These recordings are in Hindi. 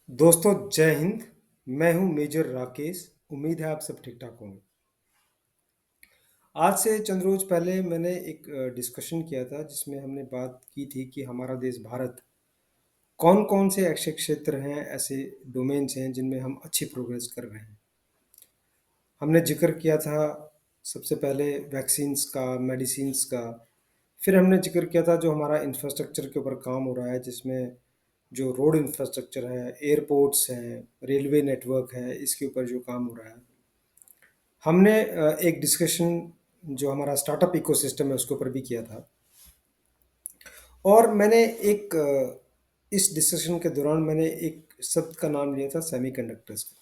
दोस्तों जय हिंद। मैं हूं मेजर राकेश। उम्मीद है आप सब ठीक ठाक होंगे। आज से चंद रोज पहले मैंने एक डिस्कशन किया था जिसमें हमने बात की थी कि हमारा देश भारत कौन कौन से ऐसे क्षेत्र हैं, ऐसे डोमेन्स हैं जिनमें हम अच्छी प्रोग्रेस कर रहे हैं। हमने जिक्र किया था सबसे पहले वैक्सीन्स का, मेडिसिन्स का। फिर हमने जिक्र किया था जो हमारा इंफ्रास्ट्रक्चर के ऊपर काम हो रहा है, जिसमें जो रोड इंफ्रास्ट्रक्चर है, एयरपोर्ट्स हैं, रेलवे नेटवर्क है, इसके ऊपर जो काम हो रहा है। हमने एक डिस्कशन जो हमारा स्टार्टअप इकोसिस्टम है उसके ऊपर भी किया था। और मैंने इस डिस्कशन के दौरान मैंने एक शब्द का नाम लिया था, सेमीकंडक्टर्स का।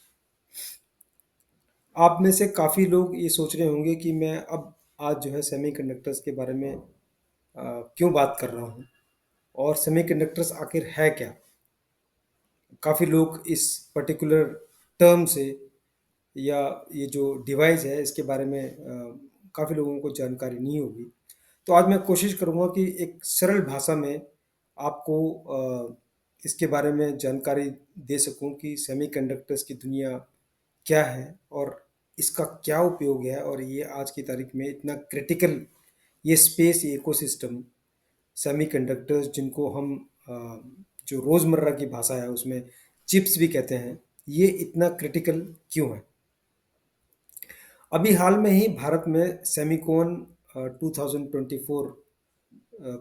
आप में से काफ़ी लोग ये सोच रहे होंगे कि मैं अब आज जो है सेमीकंडक्टर्स के बारे में क्यों बात कर रहा हूँ और सेमीकंडक्टर्स आखिर है क्या। काफ़ी लोग इस पर्टिकुलर टर्म से या ये जो डिवाइस है इसके बारे में काफ़ी लोगों को जानकारी नहीं होगी। तो आज मैं कोशिश करूँगा कि एक सरल भाषा में आपको इसके बारे में जानकारी दे सकूँ कि सेमीकंडक्टर्स की दुनिया क्या है और इसका क्या उपयोग है, और ये आज की तारीख में इतना क्रिटिकल ये स्पेस, ये इकोसिस्टम, सेमीकंडक्टर्स जिनको हम जो रोज़मर्रा की भाषा है उसमें चिप्स भी कहते हैं, ये इतना क्रिटिकल क्यों है। अभी हाल में ही भारत में सेमिकॉन 2024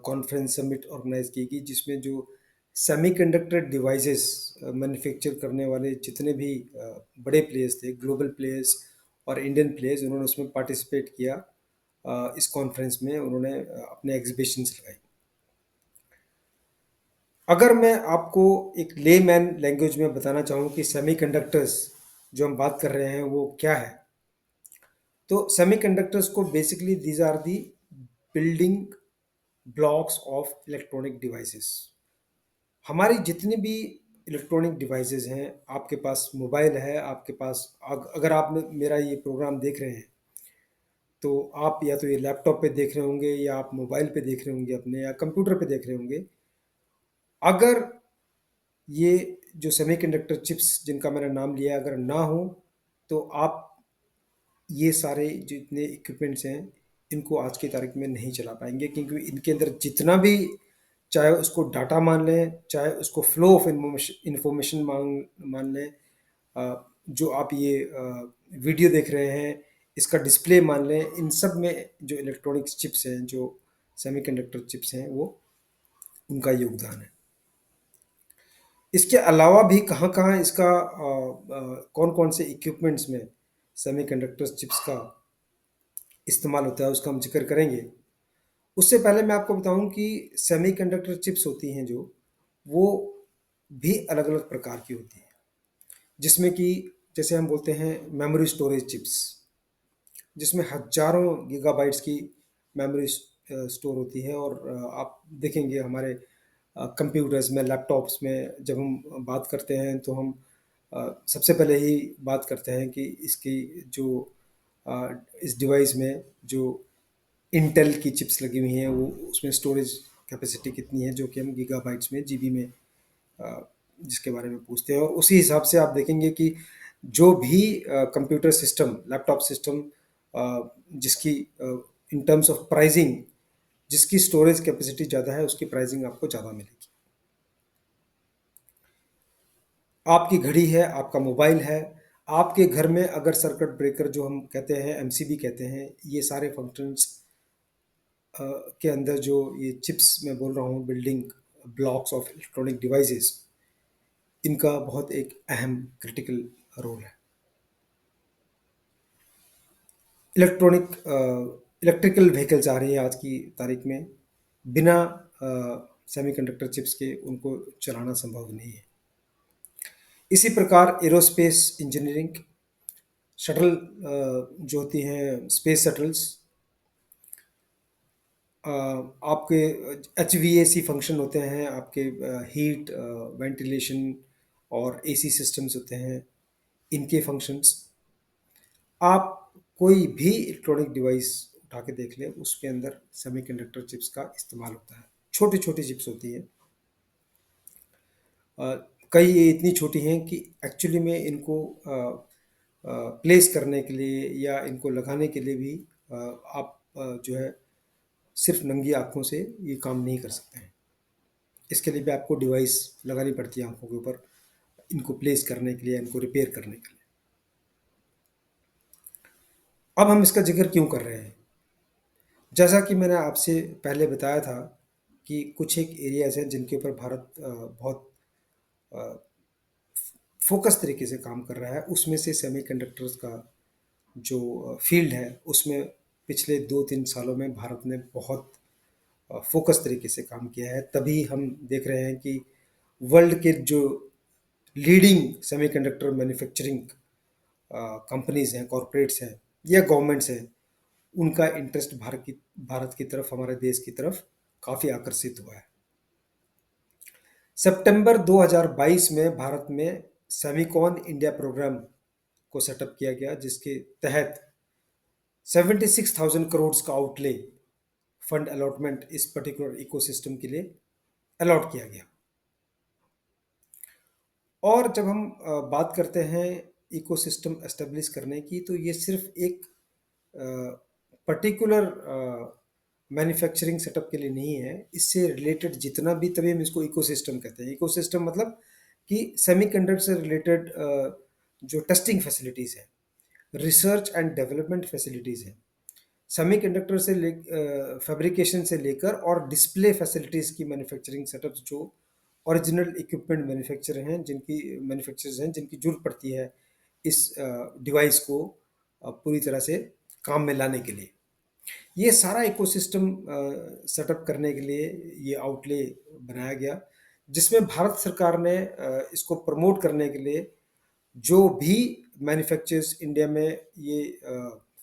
कॉन्फ्रेंस समिट ऑर्गेनाइज की गई, जिसमें जो सेमीकंडक्टर डिवाइसेस मैन्युफैक्चर करने वाले जितने भी बड़े प्लेयर्स थे, ग्लोबल प्लेयर्स और इंडियन प्लेयर्स, उन्होंने उसमें पार्टिसिपेट किया। इस कॉन्फ्रेंस में उन्होंने अपने एग्जीबिशंस लगाई। अगर मैं आपको एक लेमैन लैंग्वेज में बताना चाहूँ कि सेमीकंडक्टर्स जो हम बात कर रहे हैं वो क्या है, तो सेमीकंडक्टर्स को basically these are the building blocks of electronic devices. हमारी जितनी भी इलेक्ट्रॉनिक डिवाइसेस हैं, आपके पास मोबाइल है, आपके पास अगर आप मेरा ये प्रोग्राम देख रहे हैं तो आप या तो ये लैपटॉप पे देख रहे होंगे या आप मोबाइल पे देख रहे होंगे अपने, या कंप्यूटर पे देख रहे होंगे। अगर ये जो सेमीकंडक्टर चिप्स जिनका मैंने नाम लिया अगर ना हो, तो आप ये सारे जितने इक्विपमेंट्स हैं इनको आज की तारीख में नहीं चला पाएंगे, क्योंकि इनके अंदर जितना भी, चाहे उसको डाटा मान लें, चाहे उसको फ्लो ऑफ इंफॉर्मेशन मान लें, जो आप ये वीडियो देख रहे हैं इसका डिस्प्ले मान लें, इन सब में जो इलेक्ट्रॉनिक्स चिप्स हैं, जो सेमीकंडक्टर चिप्स हैं, वो उनका योगदान है। इसके अलावा भी कहाँ-कहाँ इसका कौन-कौन से इक्विपमेंट्स में सेमीकंडक्टर चिप्स का इस्तेमाल होता है उसका हम ज़िक्र करेंगे। उससे पहले मैं आपको बताऊँ कि सेमीकंडक्टर चिप्स होती हैं जो, वो भी अलग-अलग प्रकार की होती हैं। जिसमें कि जैसे हम बोलते हैं मेमोरी स्टोरेज चिप्स, जिसमें हज़ारों गीगाबाइट्स की मेमोरी स्टोर होती है। और आप देखेंगे हमारे कंप्यूटर्स में, लैपटॉप्स में जब हम बात करते हैं तो हम सबसे पहले ही बात करते हैं कि इसकी जो इस डिवाइस में जो इंटेल की चिप्स लगी हुई हैं, वो उसमें स्टोरेज कैपेसिटी कितनी है, जो कि हम गीगाबाइट्स में, जीबी में जिसके बारे में पूछते हैं। और उसी हिसाब से आप देखेंगे कि जो भी कंप्यूटर सिस्टम, लैपटॉप सिस्टम जिसकी इन टर्म्स ऑफ प्राइसिंग, जिसकी स्टोरेज कैपेसिटी ज़्यादा है उसकी प्राइसिंग आपको ज़्यादा मिलेगी। आपकी घड़ी है, आपका मोबाइल है, आपके घर में अगर सर्किट ब्रेकर जो हम कहते हैं, एमसीबी कहते हैं, ये सारे फंक्शंस के अंदर जो ये चिप्स मैं बोल रहा हूँ, building blocks of electronic devices, इनका बहुत एक अहम क्रिटिकल रोल है। इलेक्ट्रॉनिक इलेक्ट्रिकल व्हीकल्स आ रही है आज की तारीख में, बिना सेमीकंडक्टर चिप्स के उनको चलाना संभव नहीं है। इसी प्रकार एरोस्पेस इंजीनियरिंग, शटल जो होती हैं स्पेस शटल्स, आपके एचवीएसी फंक्शन होते हैं, आपके हीट, वेंटिलेशन और एसी सिस्टम्स होते हैं, इनके फंक्शंस। आप कोई भी इलेक्ट्रॉनिक डिवाइस उठा के देख लें, उसके अंदर सेमीकंडक्टर चिप्स का इस्तेमाल होता है। छोटी छोटी चिप्स होती हैं। कई ये इतनी छोटी हैं कि एक्चुअली में इनको प्लेस करने के लिए या इनको लगाने के लिए भी आप जो है सिर्फ नंगी आँखों से ये काम नहीं कर सकते हैं। इसके लिए भी आपको डिवाइस लगानी पड़ती है आँखों के ऊपर, इनको प्लेस करने के लिए, इनको रिपेयर करने के लिए। अब हम इसका ज़िक्र क्यों कर रहे हैं? जैसा कि मैंने आपसे पहले बताया था कि कुछ एक एरियाज़ हैं जिनके ऊपर भारत बहुत अ, फ़ोकस तरीके से काम कर रहा है। उसमें से सेमीकंडक्टर्स का जो फ़ील्ड है, उसमें पिछले 2-3 सालों में भारत ने बहुत फ़ोकस तरीके से काम किया है। तभी हम देख रहे हैं कि वर्ल्ड के जो लीडिंग सेमीकंडक्टर मैन्युफैक्चरिंग कंपनीज़ हैं, कॉर्पोरेट्स हैं या गवर्नमेंट्स हैं, उनका इंटरेस्ट भारत की तरफ, हमारे देश की तरफ काफ़ी आकर्षित हुआ है। सितंबर 2022 में भारत में सेमिकॉन इंडिया प्रोग्राम को सेटअप किया गया, जिसके तहत 76,000 करोड़ का आउटले फंड अलॉटमेंट इस पर्टिकुलर इकोसिस्टम के लिए अलॉट किया गया। और जब हम बात करते हैं इकोसिस्टम एस्टेब्लिश करने की, तो ये सिर्फ एक पर्टिकुलर मैन्युफैक्चरिंग सेटअप के लिए नहीं है। इससे रिलेटेड जितना भी, तभी हम इसको इकोसिस्टम कहते हैं। इकोसिस्टम मतलब कि सेमीकंडक्टर से रिलेटेड जो टेस्टिंग फैसिलिटीज़ हैं, रिसर्च एंड डेवलपमेंट फैसिलिटीज़ हैं, सेमीकंडक्टर से फैब्रिकेशन से लेकर और डिस्प्ले फैसिलिटीज़ की मैन्युफैक्चरिंग सेटअप्स, जो ओरिजिनल इक्विपमेंट मैन्युफैक्चरर्स हैं जिनकी ज़रूरत पड़ती है इस डिवाइस को पूरी तरह से काम में लाने के लिए। ये सारा इकोसिस्टम सेटअप करने के लिए ये आउटले बनाया गया, जिसमें भारत सरकार ने इसको प्रमोट करने के लिए जो भी मैन्युफैक्चरर्स इंडिया में ये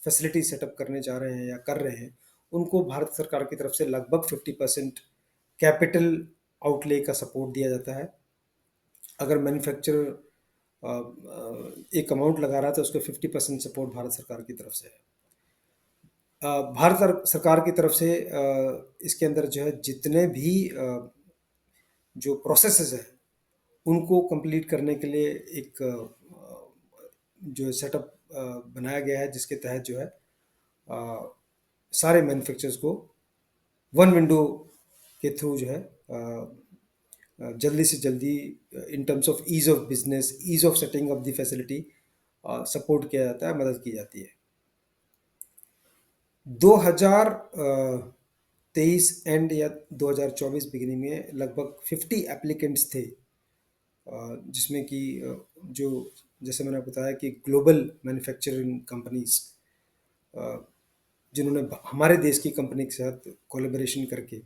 फैसिलिटी सेटअप करने जा रहे हैं या कर रहे हैं, उनको भारत सरकार की तरफ से लगभग 50% कैपिटल आउटले का सपोर्ट दिया जाता है। अगर मैन्युफैक्चरर एक अमाउंट लगा रहा है तो उसको 50% सपोर्ट भारत सरकार की तरफ से है। भारत सरकार की तरफ से इसके अंदर जो है जितने भी जो प्रोसेसेस हैं, उनको कंप्लीट करने के लिए एक जो सेटअप बनाया गया है, जिसके तहत जो है सारे मैन्युफैक्चरर्स को वन विंडो के थ्रू जो है जल्दी से जल्दी in terms of ease of business, ease of setting of the facility support किया जाता है, मदद की जाती है। 2023 एंड या 2024 बिगिनिंग में लगभग 50 एप्लीकेंट्स थे, जिसमें कि जो जैसे मैंने बताया कि ग्लोबल मैन्युफैक्चरिंग कंपनीज जिन्होंने हमारे देश की कंपनी के साथ कोलैबोरेशन करके,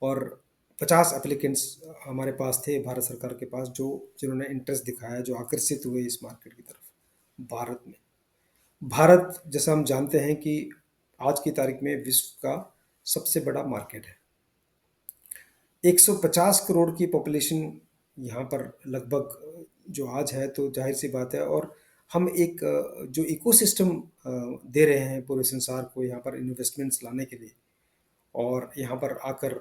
और 50 एप्लीकेंट्स हमारे पास थे भारत सरकार के पास, जो जिन्होंने इंटरेस्ट दिखाया, जो आकर्षित हुए इस मार्केट की तरफ भारत में। भारत, जैसा हम जानते हैं कि आज की तारीख में विश्व का सबसे बड़ा मार्केट है। 150 करोड़ की पॉपुलेशन यहाँ पर लगभग जो आज है, तो जाहिर सी बात है। और हम एक जो इकोसिस्टम दे रहे हैं पूरे संसार को यहाँ पर इन्वेस्टमेंट्स लाने के लिए, और यहाँ पर आकर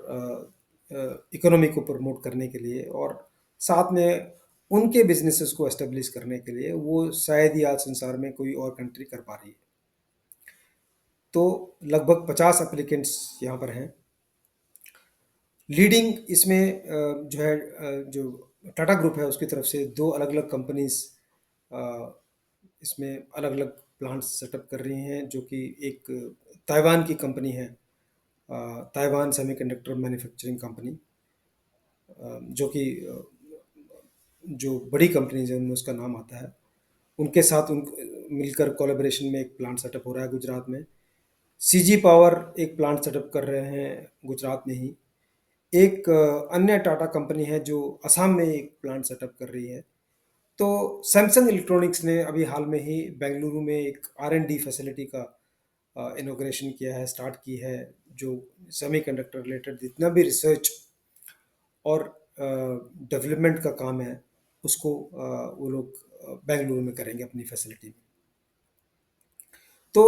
इकोनॉमी को प्रमोट करने के लिए, और साथ में उनके बिजनेसेस को एस्टेब्लिश करने के लिए, वो शायद ही आज संसार में कोई और कंट्री कर पा रही है। तो लगभग 50 एप्लीकेंट्स यहाँ पर हैं। लीडिंग इसमें जो है जो टाटा ग्रुप है, उसकी तरफ से दो अलग अलग कंपनीज इसमें अलग अलग प्लांट्स सेटअप कर रही हैं, जो कि एक ताइवान की कंपनी है, ताइवान सेमीकंडक्टर मैन्युफैक्चरिंग कंपनी, जो कि जो बड़ी कंपनीज हैं उनमें उसका नाम आता है। उनके साथ उन मिलकर कोलैबोरेशन में एक प्लांट सेटअप हो रहा है गुजरात में। सीजी पावर एक प्लांट सेटअप कर रहे हैं गुजरात में ही। एक अन्य टाटा कंपनी है जो असम में एक प्लांट सेटअप कर रही है। तो सैमसंग इलेक्ट्रॉनिक्स ने अभी हाल में ही बेंगलुरु में एक R&D फैसिलिटी का इनॉग्रेशन किया है, स्टार्ट की है, जो सेमीकंडक्टर रिलेटेड जितना भी रिसर्च और डेवलपमेंट का काम है, उसको वो लोग बेंगलुरु में करेंगे अपनी फैसिलिटी में। तो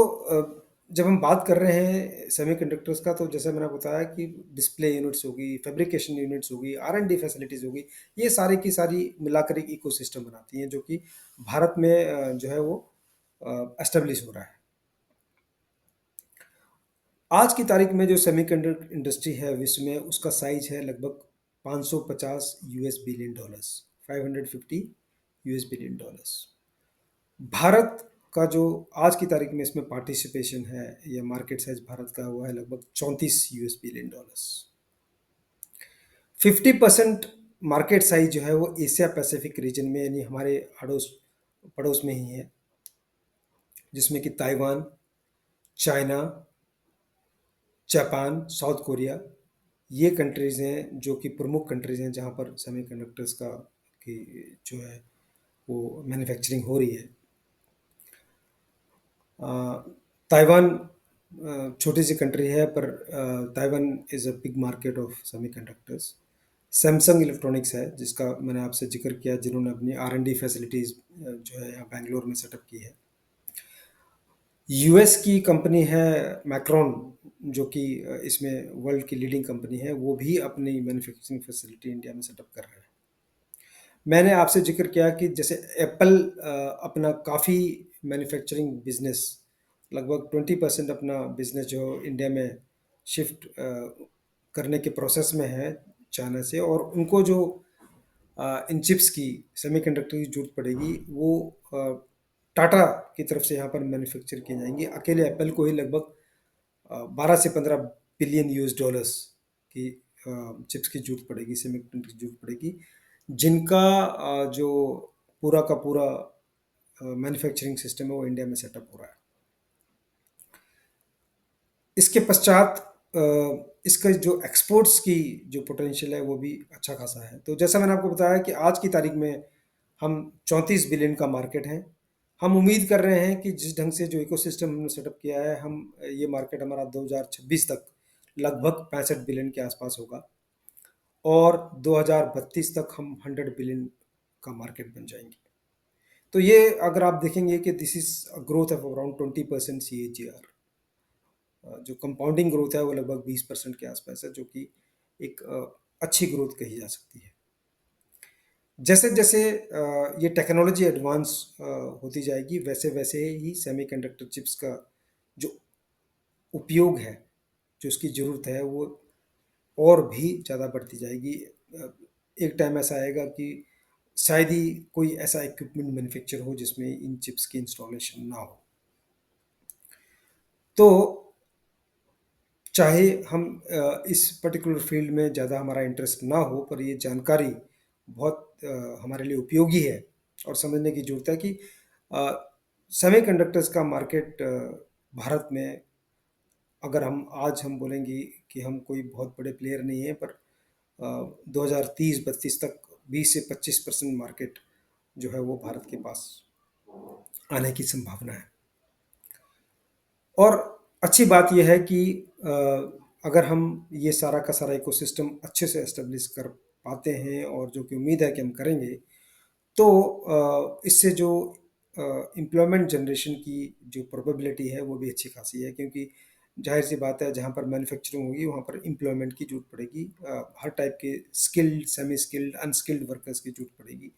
जब हम बात कर रहे हैं सेमीकंडक्टर्स का, तो जैसे मैंने बताया कि डिस्प्ले यूनिट्स होगी, फैब्रिकेशन यूनिट्स होगी, R&D फैसिलिटीज़ होगी, ये सारी की सारी मिलाकर एक इकोसिस्टम बनाती हैं, जो कि भारत में जो है वो एस्टेब्लिश हो रहा है। आज की तारीख में जो सेमीकंडक्टर इंडस्ट्री है विश्व में, उसका साइज है लगभग 550 US billion dollars, 550 US billion dollars. Bharat का जो आज की तारीख में इसमें पार्टिसिपेशन है या मार्केट साइज भारत का हुआ है लगभग 34 US billion dollars. 50% market size जो है वो एशिया पैसिफिक रीजन में, यानी हमारे अड़ोस पड़ोस में ही है, जिसमें कि Taiwan, China, Japan, south Korea, ये कंट्रीज़ हैं जो कि प्रमुख कंट्रीज़ हैं जहाँ पर सेमीकंडक्टर्स का की जो है वो मैन्युफैक्चरिंग हो रही है। अ, ताइवान छोटी सी कंट्री है, पर Taiwan is a big market of semiconductors. Samsung electronics है, जिसका मैंने आपसे जिक्र किया, जिन्होंने अपनी R&D फैसिलिटीज़ जो है यहाँ बैंगलोर में सेटअप की है। यूएस की कंपनी है मैक्रॉन, जो कि इसमें वर्ल्ड की लीडिंग कंपनी है, वो भी अपनी मैन्युफैक्चरिंग फैसिलिटी इंडिया में सेटअप कर रहा है। मैंने आपसे जिक्र किया कि जैसे एप्पल अपना काफ़ी मैन्युफैक्चरिंग बिजनेस, लगभग 20% अपना बिजनेस जो इंडिया में शिफ्ट करने के प्रोसेस में है चाइना से, और उनको जो इन चिप्स की, सेमीकंडक्टर की जरूरत पड़ेगी, वो टाटा की तरफ से यहाँ पर मैन्युफैक्चर की जाएंगी। अकेले एप्पल को ही लगभग 12 से 15 बिलियन यूएस डॉलर्स की चिप्स की जरूरत पड़ेगी, सेमीकंडक्टर की जरूरत पड़ेगी, जिनका जो पूरा का पूरा मैन्युफैक्चरिंग सिस्टम है वो इंडिया में सेटअप हो रहा है। इसके पश्चात इसका जो एक्सपोर्ट्स की जो पोटेंशियल है वो भी अच्छा खासा है। तो जैसा मैंने आपको बताया कि आज की तारीख में हम 34 बिलियन का मार्केट है। हम उम्मीद कर रहे हैं कि जिस ढंग से जो इकोसिस्टम हमने सेटअप किया है, हम ये मार्केट हमारा 2026 तक लगभग 65 बिलियन के आसपास होगा, और 2032 तक हम 100 बिलियन का मार्केट बन जाएंगे। तो ये अगर आप देखेंगे कि this is growth of around 20% CAGR। जो कंपाउंडिंग ग्रोथ है वो लगभग 20% के आसपास है, जो कि एक अच्छी ग्रोथ कही जा सकती है। जैसे जैसे ये टेक्नोलॉजी एडवांस होती जाएगी, वैसे वैसे ही सेमीकंडक्टर चिप्स का जो उपयोग है, जो उसकी ज़रूरत है, वो और भी ज़्यादा बढ़ती जाएगी। एक टाइम ऐसा आएगा कि शायद ही कोई ऐसा इक्विपमेंट मैन्युफैक्चर हो जिसमें इन चिप्स की इंस्टॉलेशन ना हो। तो चाहे हम इस पर्टिकुलर फील्ड में ज़्यादा हमारा इंटरेस्ट ना हो, पर ये जानकारी बहुत हमारे लिए उपयोगी है, और समझने की ज़रूरत है कि सेमीकंडक्टर्स का मार्केट भारत में, अगर हम बोलेंगे कि हम कोई बहुत बड़े प्लेयर नहीं है, पर 2030-32 तक 20 से 25% मार्केट जो है वो भारत के पास आने की संभावना है। और अच्छी बात यह है कि अगर हम ये सारा का सारा इकोसिस्टम अच्छे से एस्टेब्लिश कर पाते हैं, और जो कि उम्मीद है कि हम करेंगे, तो इससे जो एम्प्लॉयमेंट जनरेशन की जो प्रोबेबिलिटी है वो भी अच्छी खासी है, क्योंकि जाहिर सी बात है, जहाँ पर मैन्युफैक्चरिंग होगी वहाँ पर एम्प्लॉयमेंट की जरूरत पड़ेगी, हर टाइप के skilled, semi skilled, unskilled workers की जरूरत पड़ेगी,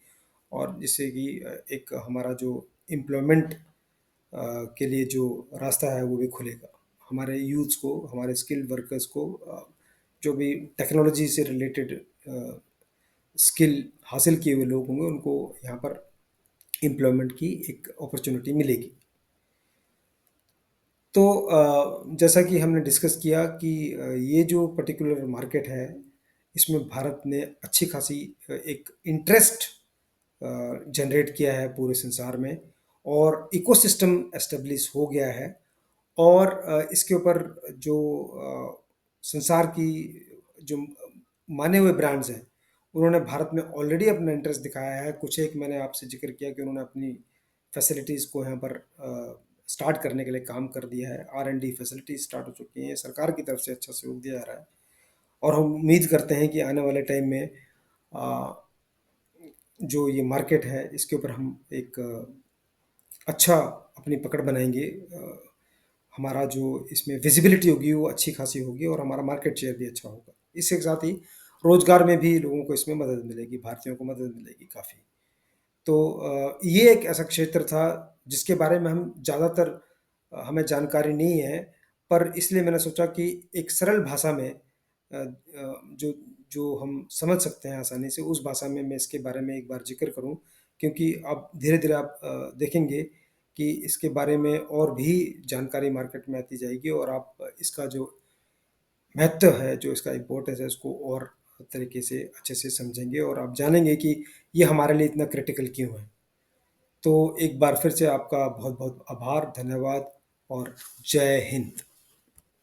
और जिससे कि एक हमारा जो एम्प्लॉयमेंट के लिए जो रास्ता है वो भी खुलेगा। हमारे यूथ्स को, हमारे स्किल्ड वर्कर्स को, जो भी टेक्नोलॉजी से रिलेटेड स्किल हासिल किए हुए लोग होंगे, उनको यहाँ पर एम्प्लॉयमेंट की एक अपॉर्चुनिटी मिलेगी। तो जैसा कि हमने डिस्कस किया कि ये जो पर्टिकुलर मार्केट है, इसमें भारत ने अच्छी खासी एक इंटरेस्ट जनरेट किया है पूरे संसार में, और इकोसिस्टम एस्टेब्लिश हो गया है। और इसके ऊपर जो संसार की जो माने हुए ब्रांड्स हैं, उन्होंने भारत में ऑलरेडी अपना इंटरेस्ट दिखाया है। कुछ एक मैंने आपसे जिक्र किया कि उन्होंने अपनी फैसिलिटीज़ को यहाँ पर स्टार्ट करने के लिए काम कर दिया है। R&D फैसिलिटीज स्टार्ट हो चुकी हैं, सरकार की तरफ से अच्छा सहयोग दिया जा रहा है, और हम उम्मीद करते हैं कि आने वाले टाइम में अ, जो ये मार्केट है, इसके ऊपर हम एक अच्छा अपनी पकड़ बनाएंगे। हमारा जो इसमें विजिबिलिटी होगी वो अच्छी खासी होगी और हमारा मार्केट शेयर भी अच्छा होगा। इसके साथ ही रोज़गार में भी लोगों को इसमें मदद मिलेगी, भारतीयों को मदद मिलेगी काफ़ी। तो ये एक ऐसा क्षेत्र था जिसके बारे में हम ज़्यादातर हमें जानकारी नहीं है, पर इसलिए मैंने सोचा कि एक सरल भाषा में जो जो हम समझ सकते हैं आसानी से, उस भाषा में मैं इसके बारे में एक बार ज़िक्र करूँ, क्योंकि अब धीरे-धीरे आप देखेंगे कि इसके बारे में और भी जानकारी मार्केट में आती जाएगी और आप इसका जो महत्व है, जो इसका इम्पोर्टेंस है, उसको और तरीके से अच्छे से समझेंगे और आप जानेंगे कि ये हमारे लिए इतना क्रिटिकल क्यों है। तो एक बार फिर से आपका बहुत-बहुत आभार, धन्यवाद और जय हिंद।